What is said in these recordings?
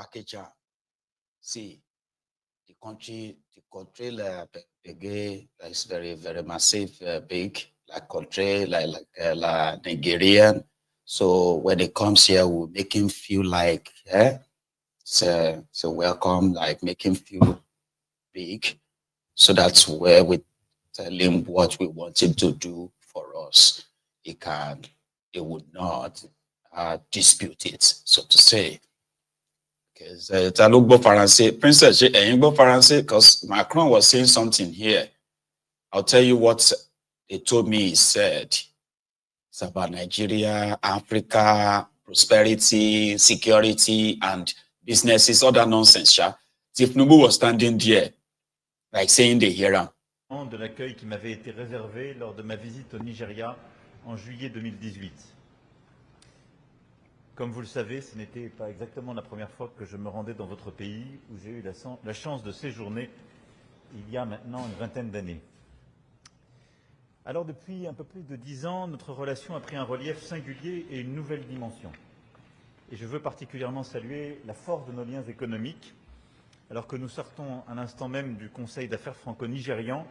package am. See, the country again is very, very massive, big, like country, like Nigerian. So when it comes here, we make him feel like, so welcome, like make him feel big. So that's where we tell him what we want him to do for us. He can, he would not dispute it, so to say. Because ta ló gbọ́ Faransé, Princess, ṣé ẹ̀yin gbọ́ Faransé? Because Macron was saying something here. I'll tell you what they told me he said. It's about Nigeria, Africa, prosperity, security, and businesses, all that nonsense. Tinubu was standing there, like saying they hear him. De l'accueil qui m'avait été réservé lors de ma visite au Nigeria en juillet 2018. Comme vous le savez, ce n'était pas exactement la première fois que je me rendais dans votre pays, où j'ai eu la chance de séjourner il y a maintenant une vingtaine d'années. Alors depuis un peu plus de 10 ans, notre relation a pris un relief singulier et une nouvelle dimension. Et je veux particulièrement saluer la force de nos liens économiques, alors que nous sortons à l'instant même du Conseil d'affaires franco-nigérian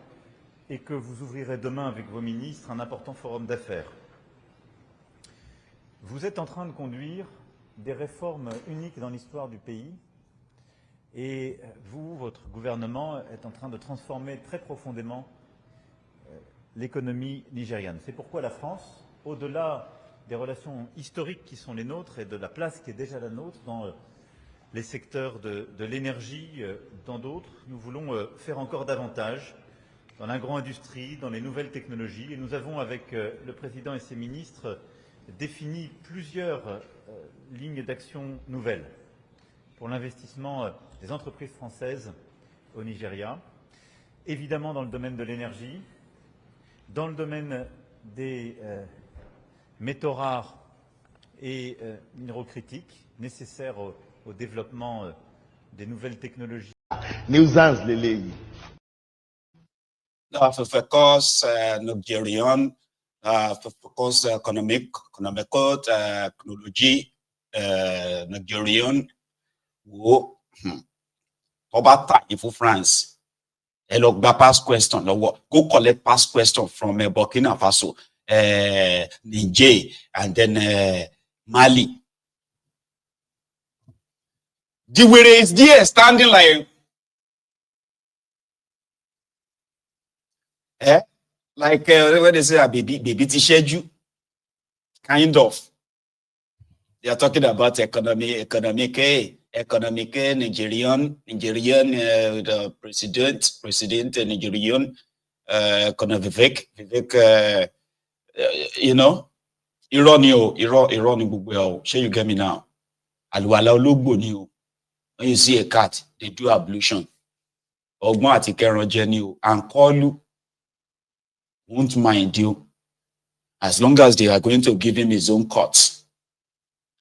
et que vous ouvrirez demain avec vos ministres un important forum d'affaires. Vous êtes en train de conduire des réformes uniques dans l'histoire du pays et vous, votre gouvernement, est en train de transformer très profondément l'économie nigériane. C'est pourquoi la France, au-delà des relations historiques qui sont les nôtres et de la place qui est déjà la nôtre dans les secteurs de l'énergie, dans d'autres, nous voulons faire encore davantage dans l'agro-industrie, dans les nouvelles technologies. Et nous avons, avec le Président et ses ministres, défini plusieurs lignes d'action nouvelles pour l'investissement des entreprises françaises au Nigeria, évidemment dans le domaine de l'énergie, dans le domaine des métaux rares et minéraux critiques nécessaires au développement des nouvelles technologies. Focus Nigerian, focus economical technology, Nigerian, wo, ọba tàyè fún France. Ẹ lọ gba pass question lọ́wọ́. Go collect pass question from Burkina Faso, Niger, and then Mali. The wèrè is there standing like when they say baby ti ṣẹ́jú, kind of. They are talking about economic Nigerian, the president Nigerian, Vivek, you know, irọ́ ni gbogbo ẹ̀ o. Ṣé you get me now? Àlùwàlá ológbò ni o. When you see a cat, they do ablution. Ọgbọ́n àti kẹran jẹ ni o. Ankolu won't mind you. As long as they are going to give him his own cut.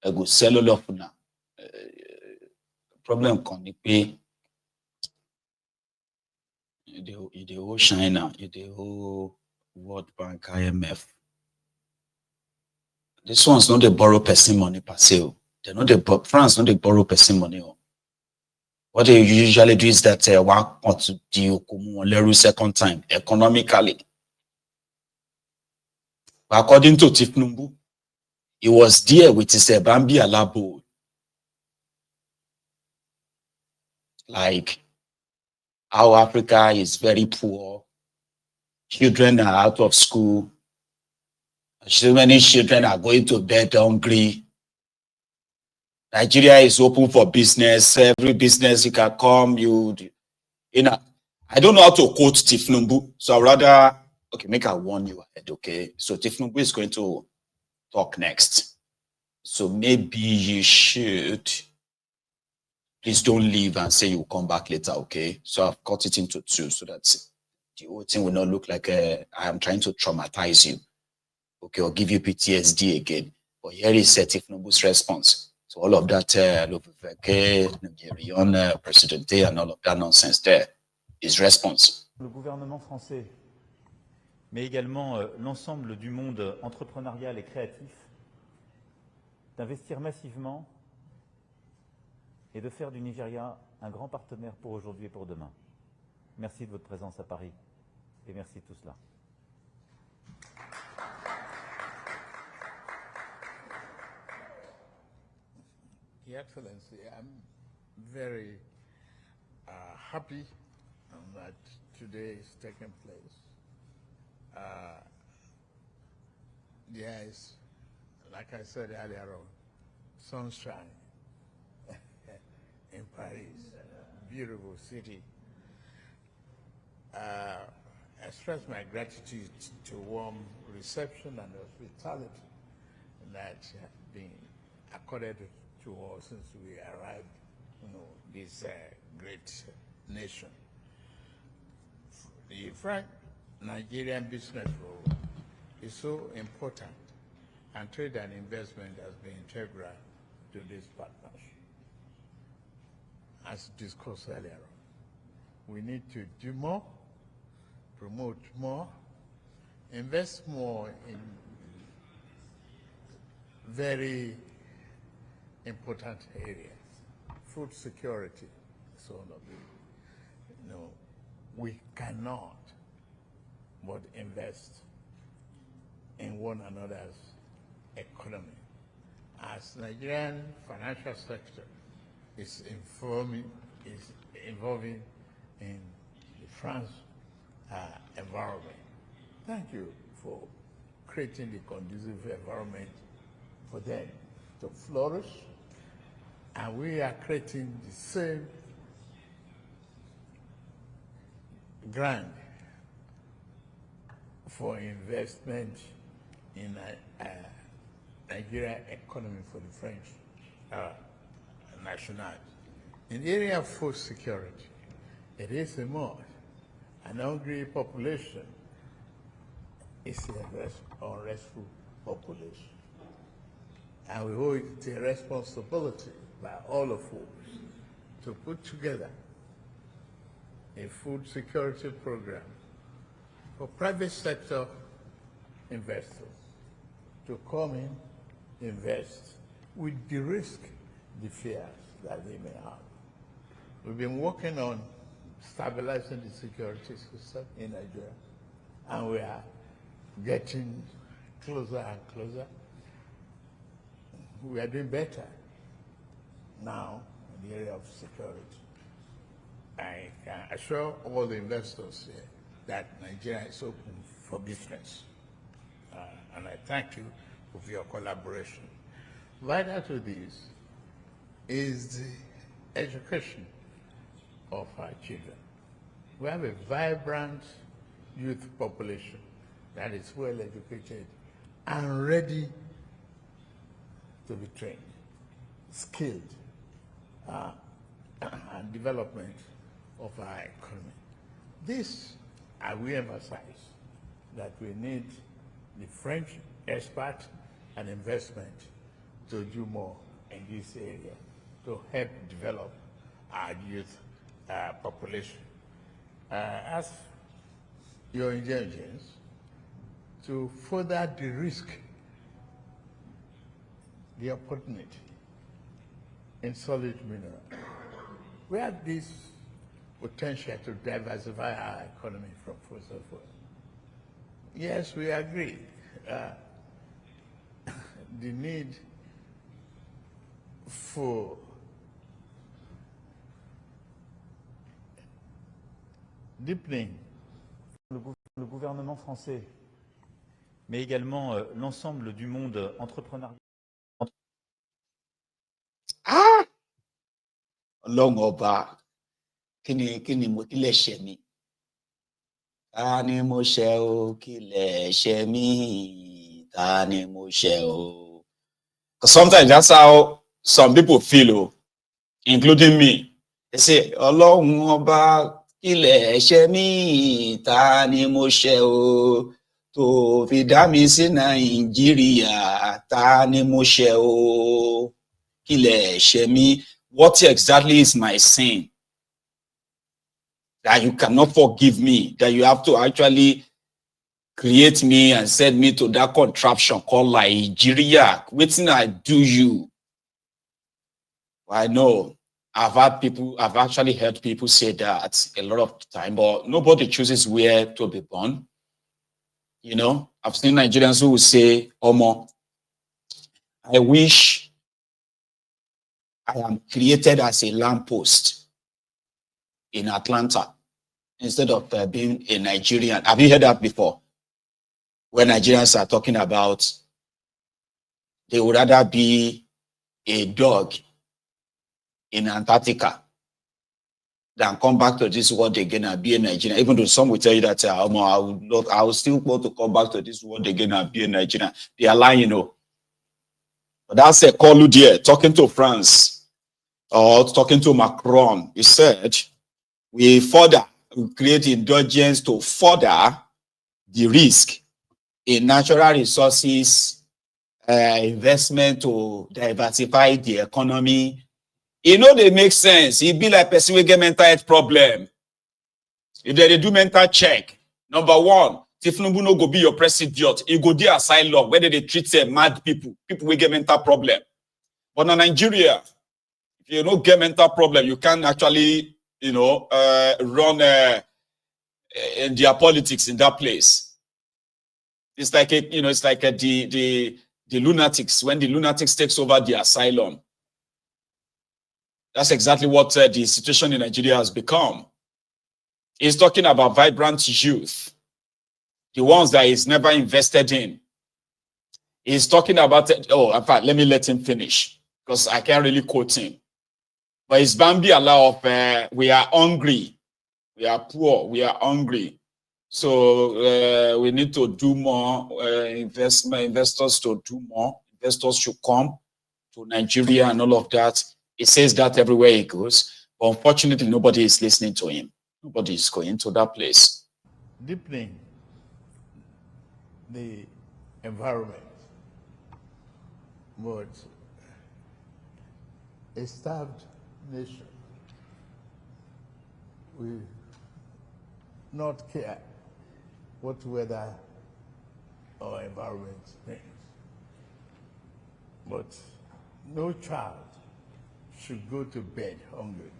I go sell all of now. Problem kan ni pé the whole China, the whole World Bank, IMF. This one's not the borrow person money per se. They're not the France, not the borrow person money. What they usually do is that one want to do second time economically. But according to Tinubu, he was there with his Bambi Alabo. Like how Africa is very poor, children are out of school, so many children are going to bed hungry. Nigeria is open for business. Every business you can come, you know. I don't know how to quote Tinubu, so I'd rather make I warn you ahead. Okay, so Tinubu is going to talk next. So maybe you should please don't leave and say you'll come back later, okay? So I've cut it into two so that the whole thing will not look like I am trying to traumatize you, okay, or give you PTSD again. But here is Tinubu's response. So all of that, Nigerian president and all of that nonsense there, his response. Le gouvernement français, mais également l'ensemble du monde entrepreneurial et créatif, d'investir massivement et de faire du Nigeria un grand partenaire pour aujourd'hui et pour demain. Merci de votre présence à Paris et merci de tout cela. Your Excellency, I'm very happy that today is taking place. There is, like I said earlier on, sunshine in Paris, beautiful city. Express my gratitude to warm reception and hospitality that have been accorded to us since we arrived, this great nation. The Franco-Nigerian business role is so important, and trade and investment has been integral to this partnership. As discussed earlier on, we need to do more, promote more, invest more in very important areas. Food security is one of them. We cannot but invest in one another's economy. As Nigerian financial sector is involving in the France environment. Thank you for creating the conducive environment for them to flourish, and we are creating the same grant for investment in Nigeria economy for the French nationals. In the area of food security, it is a must. An hungry population is a unrestful population. And we hold it a responsibility by all of us to put together a food security program for private sector investors to come in, invest with the risk, the fears that they may have. We've been working on stabilizing the security system in Nigeria, and we are getting closer and closer. We are doing better now in the area of security. I can assure all the investors here that Nigeria is open for business. And I thank you for your collaboration. Vital to this is the education of our children. We have a vibrant youth population that is well educated and ready to be trained, skilled, and development of our economy. This, I will emphasize that we need the French expert and investment to do more in this area to help develop our youth population. As your intelligence, to further de-risk the opportunity in solid mineral. We have this potential to diversify our economy from fossil fuel. Yes, we agree. The need for deepening. Le gouvernement français, mais également l'ensemble du monde entrepreneurial. Ọlọ́run ọba kí ni mo kí lè ṣe mí ta ni mo ṣe o kí lè ṣe mí ta ni mo ṣe o. Because sometimes that's how some people feel, including me. They say Ọlọ́run ọba kí lè ṣe mí ta ni mo ṣe o tó fi dá mi sí Nàìjíríà ta ni mo ṣe o kí lè ṣe mí. What exactly is my sin that you cannot forgive me, that you have to actually create me and send me to that contraption called Nigeria? Wetin I do you? I know I've actually heard people say that a lot of time, but nobody chooses where to be born. You know, I've seen Nigerians who will say, Omo, I wish I am created as a lamppost in Atlanta instead of being a Nigerian. Have you heard that before? When Nigerians are talking about they would rather be a dog in Antarctica than come back to this world again and be a Nigerian. Even though some will tell you that I will still want to come back to this world again and be a Nigerian. They are lying, you know. But that's a Kolu there talking to France or talking to Macron. He said, we create indulgence to further the risk in natural resources, investment to diversify the economy. You know, they make sense. It be like person will get mental health problem. If they do mental check, number one, Tinubu no go be your president. He go there asylum where they treat mad people will get mental problem. But in Nigeria, if you don't get mental problem, you can't actually, run in their politics in that place. It's like the lunatics, when the lunatics takes over the asylum. That's exactly what the situation in Nigeria has become. He's talking about vibrant youth, the ones that he's never invested in. He's talking about, in fact, let me let him finish because I can't really quote him. But it's Bambi Allah of, we are hungry, we are poor, we are hungry. So we need to do more, investors to do more. Investors should come to Nigeria and all of that. He says that everywhere he goes. But unfortunately, nobody is listening to him. Nobody is going to that place. Deepening the environment, but a starved nation will not care what weather or environment brings. But no child should go to bed hungry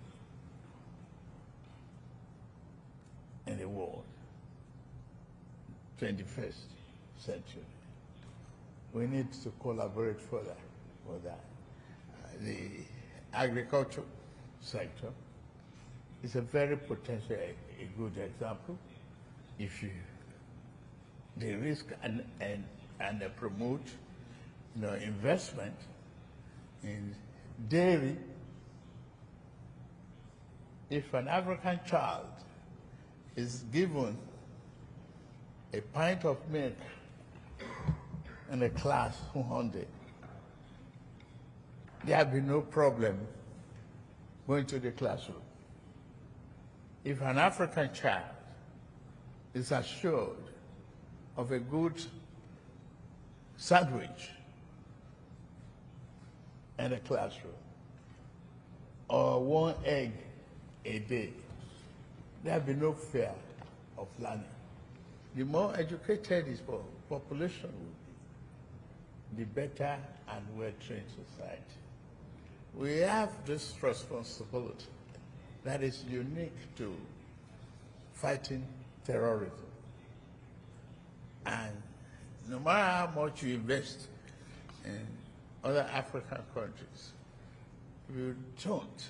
in the world, 21st century. We need to collaborate further with that. The agriculture sector is a very potential, a good example. If you de-risk and promote, investment in dairy, if an African child is given a pint of milk in a class 100, there will be no problem going to the classroom. If an African child is assured of a good sandwich in the classroom or 1 egg a day, there will be no fear of learning. The more educated his population will be, the better and well-trained society. We have this responsibility that is unique to fighting terrorism. And no matter how much you invest in other African countries, if you don't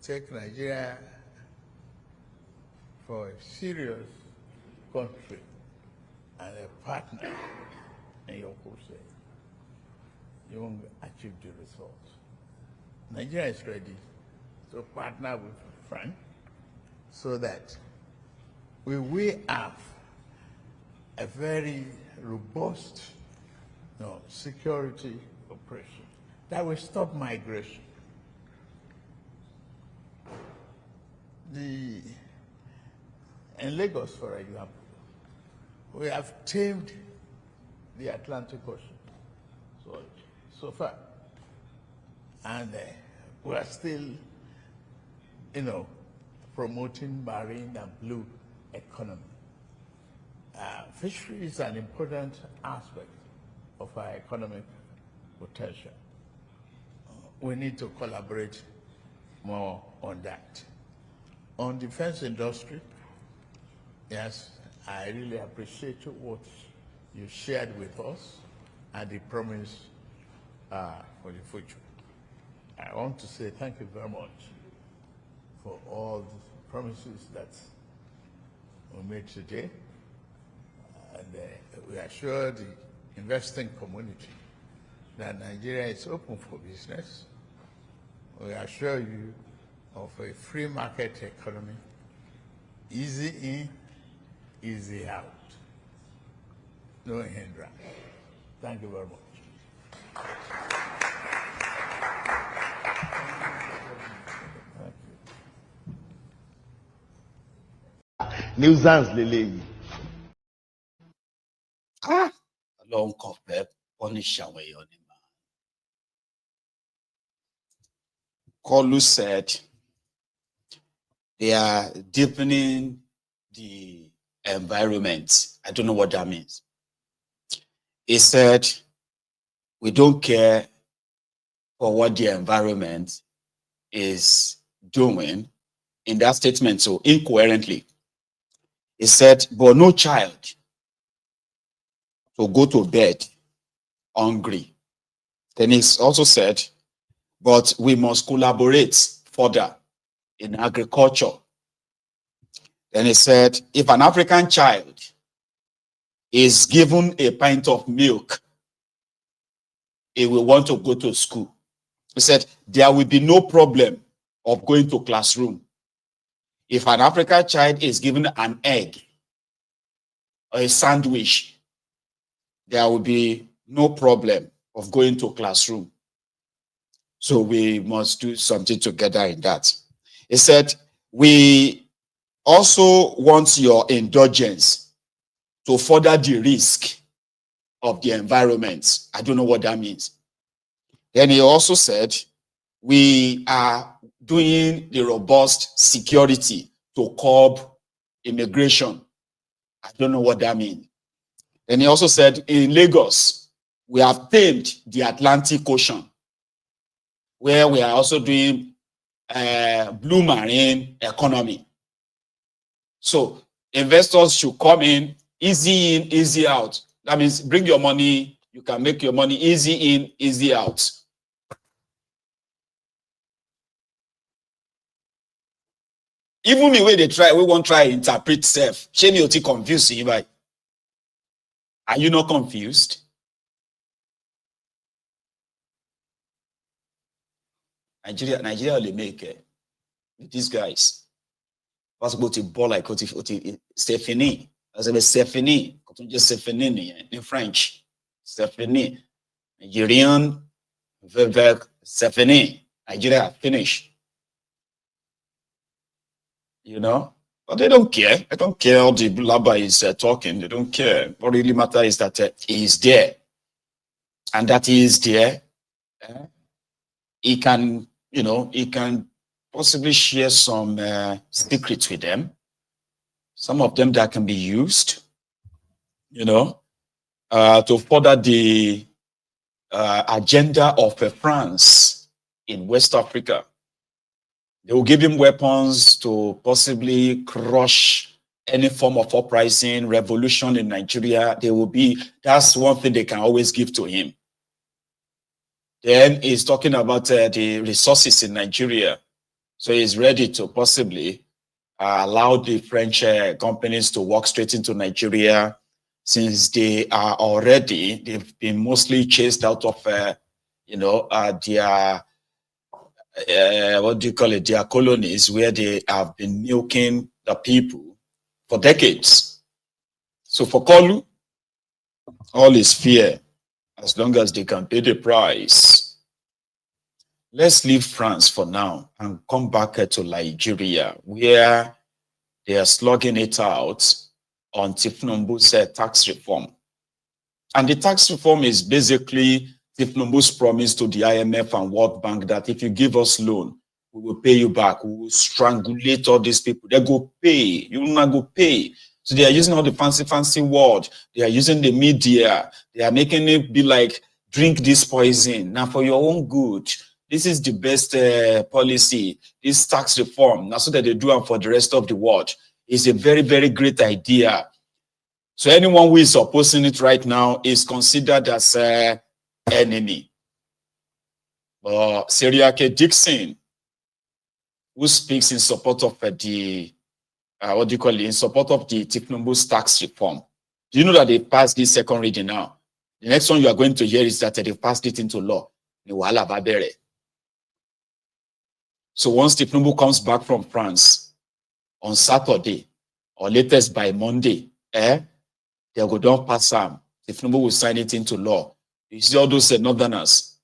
take Nigeria for a serious country and a partner in your crusade, you won't achieve the results. Nigeria is ready to partner with France so that we will have a very robust security operation that will stop migration. In Lagos, for example, we have tamed the Atlantic Ocean so far. And we are still, promoting marine and blue economy. Fishery is an important aspect of our economic potential. We need to collaborate more on that. On defense industry, yes, I really appreciate what you shared with us and the promise for the future. I want to say thank you very much for all the promises that were made today. And we assure the investing community that Nigeria is open for business. We assure you of a free market economy, easy in, easy out, no hindrance. Thank you very much. nuisance lélẹ́yìí. Ọlọ́run kàn fẹ́ punish àwọn èèyàn ni mà. Kolu said they are deepening the environment. I don't know what that means. He said, we don't care for what the environment is doing in that statement, so incoherently. He said, but no child to go to bed hungry. Then he also said, but we must collaborate further in agriculture. Then he said, if an African child is given a pint of milk, he will want to go to school. He said, there will be no problem of going to classroom. If an African child is given an egg or a sandwich, there will be no problem of going to classroom. So we must do something together in that. He said, we also want your indulgence to further the risk of the environment. I don't know what that means. Then he also said, we are doing the robust security to curb immigration. I don't know what that means. Then he also said, in Lagos, we have tamed the Atlantic Ocean, where we are also doing blue marine economy. So investors should come in, easy in, easy out. That means bring your money, you can make your money easy in, easy out. Even the way they try, we won't try to interpret self. Shame you to confuse you, right? Are you not confused? Nigeria will make it with these guys. Possible to ball like Stephanie. As I Stephanie, just Stephanie in French. Stephanie. Nigerian, Vivek, Stephanie. Nigeria finish. You know? But they don't care. They don't care how the blabber is talking. They don't care. What really matters is that he is there. And that he is there. He can, you know, he can possibly share some secrets with them. Some of them that can be used, you know, to further the agenda of France in West Africa. They will give him weapons to possibly crush any form of uprising, revolution in Nigeria. They will be, that's one thing they can always give to him. Then he's talking about the resources in Nigeria. So he's ready to possibly allow the French companies to walk straight into Nigeria, since they are already, they've been mostly chased out of, you know, their, what do you call it, their colonies, where they have been milking the people for decades. So for Kolu, all is fair, as long as they can pay the price. Let's leave France for now and come back to Nigeria, where they are slugging it out on Tinubu's tax reform. And the tax reform is basically Tinubu's promise to the IMF and World Bank that if you give us loan, we will pay you back. We will strangulate all these people. They go pay. You will not go pay. So they are using all the fancy word. They are using the media. They are making it be like, drink this poison. Now for your own good. this is the best policy, this tax reform, now so that they do them for the rest of the world. It's a very, very great idea. So anyone who is opposing it right now is considered as an enemy. Seriake Dixon, who speaks in support of the, what do you call it, in support of the Tinubu's tax reform. Do you know that they passed this second reading now? The next one you are going to hear is that they passed it into law. So once Tinubu comes back from France on Saturday, or latest by Monday, they go down pass them. Tinubu will sign it into law. You see all those northerners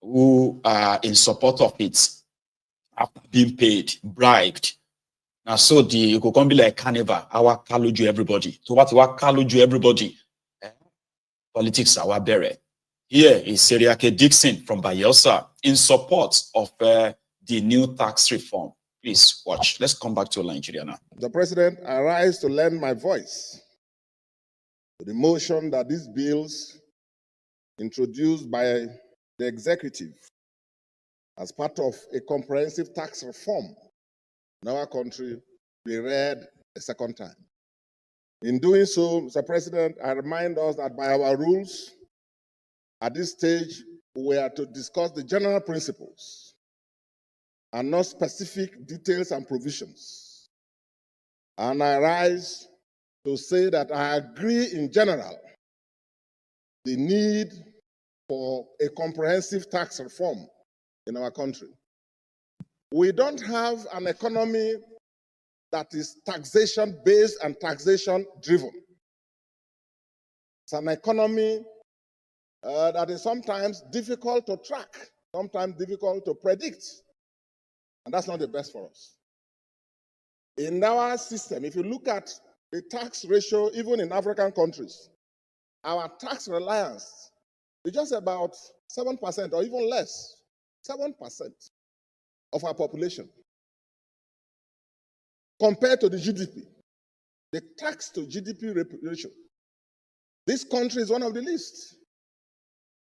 who are in support of it after being paid, bribed. Now, so it could come be like carnival. Our kaluju everybody. To what our kaluju everybody. Politics our bere. Here is Seriake Dixon from Bayelsa in support of the new tax reform. Please watch. Let's come back to Nigeria now. The President, I rise to lend my voice to the motion that these bills introduced by the executive as part of a comprehensive tax reform in our country be read a second time. In doing so, Mr. President, I remind us that by our rules, at this stage, we are to discuss the general principles and not specific details and provisions. And I rise to say that I agree in general the need for a comprehensive tax reform in our country. We don't have an economy that is taxation-based and taxation-driven. It's an economy that is sometimes difficult to track, sometimes difficult to predict, and that's not the best for us. In our system, if you look at the tax ratio, even in African countries, our tax reliance is just about 7% or even less, 7% of our population. Compared to the GDP, the tax to GDP ratio, this country is one of the least.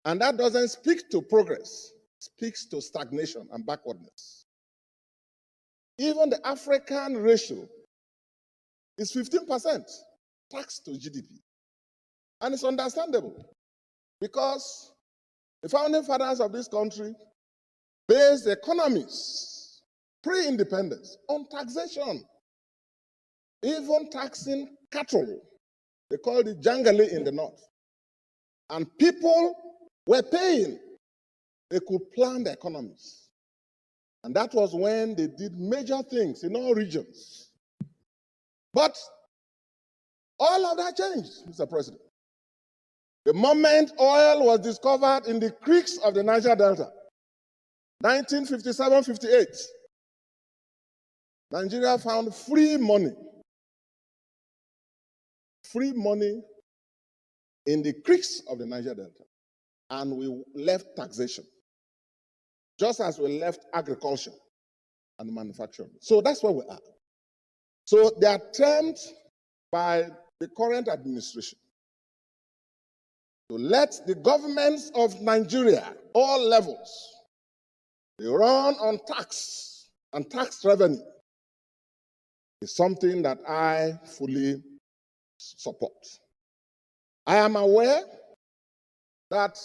And that doesn't speak to progress, it speaks to stagnation and backwardness. Even the African ratio is 15% tax to GDP. And it's understandable because the founding fathers of this country based economies pre-independence on taxation, even taxing cattle. They called it jangale in the north. And people were paying. They could plan the economies. And that was when they did major things in all regions. But all of that changed, Mr. President. The moment oil was discovered in the creeks of the Niger Delta, 1957-58, Nigeria found free money in the creeks of the Niger Delta. And we left taxation, just as we left agriculture and manufacturing. So that's where we are. So the attempt by the current administration to let the governments of Nigeria, all levels, they run on tax and tax revenue is something that I fully support. I am aware that